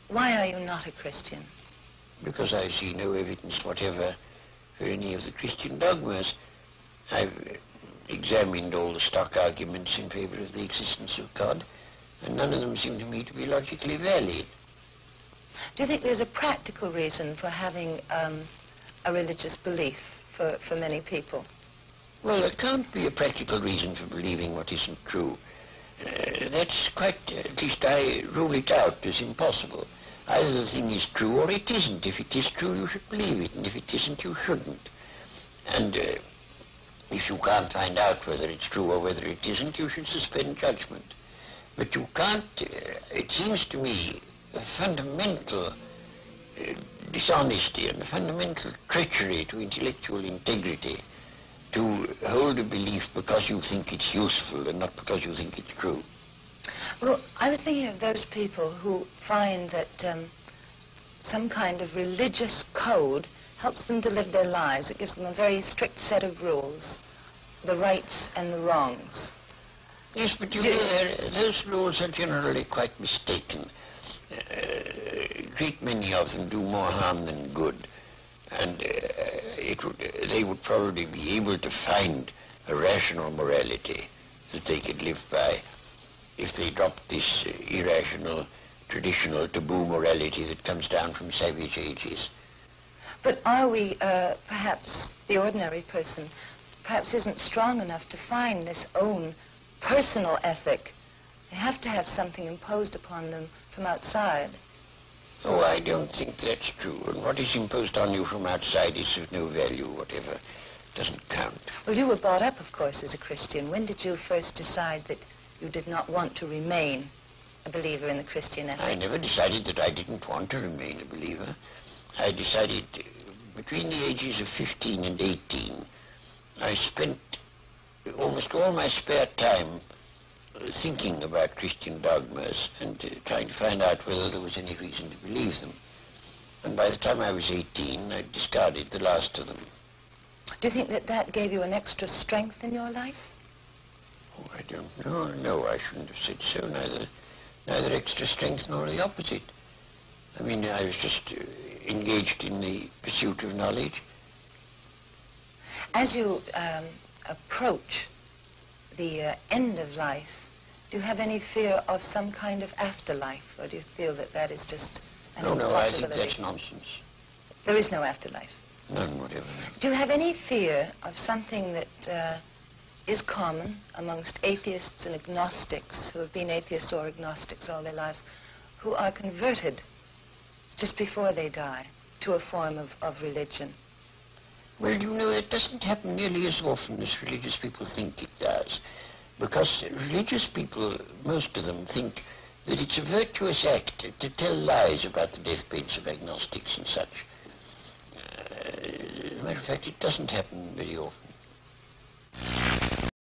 Why are you not a Christian? Because I see no evidence whatever for any of the Christian dogmas. I've examined all the stock arguments in favor of the existence of God, and none of them seem to me to be logically valid. Do you think there's a practical reason for having a religious belief for many people? Well, there can't be a practical reason for believing what isn't true. That's quite, at least I rule it out as impossible. Either the thing is true or it isn't. If it is true, you should believe it, and if it isn't, you shouldn't. And if you can't find out whether it's true or whether it isn't, you should suspend judgment. But you can't, it seems to me, a fundamental dishonesty and a fundamental treachery to intellectual integrity to hold a belief because you think it's useful and not because you think it's true. Well, I was thinking of those people who find that some kind of religious code helps them to live their lives. It gives them a very strict set of rules, the rights and the wrongs. Yes, but you know, those rules are generally quite mistaken. A great many of them do more harm than good. And they would probably be able to find a rational morality that they could live by if they dropped this irrational, traditional, taboo morality that comes down from savage ages. But are we, perhaps the ordinary person, perhaps isn't strong enough to find this own personal ethic? They have to have something imposed upon them from outside. Oh, I don't think that's true. And what is imposed on you from outside is of no value, whatever. Doesn't count. Well, you were brought up, of course, as a Christian. When did you first decide that you did not want to remain a believer in the Christian ethic? I never decided that I didn't want to remain a believer. I decided between the ages of 15 and 18, I spent almost all my spare time thinking about Christian dogmas and trying to find out whether there was any reason to believe them. And by the time I was 18, I discarded the last of them. Do you think that that gave you an extra strength in your life? Oh, I don't know. No, I shouldn't have said so. Neither extra strength nor the opposite. I mean, I was just engaged in the pursuit of knowledge. As you approach the end of life, do you have any fear of some kind of afterlife, or do you feel that that is just an impossibility? No, I think that's nonsense. There is no afterlife? None whatever. Do you have any fear of something that is common amongst atheists and agnostics who have been atheists or agnostics all their lives, who are converted just before they die to a form of religion? Well, you know, it doesn't happen nearly as often as religious people think it does. Because religious people, most of them, think that it's a virtuous act to tell lies about the deathbeds of agnostics and such. As a matter of fact, it doesn't happen very often.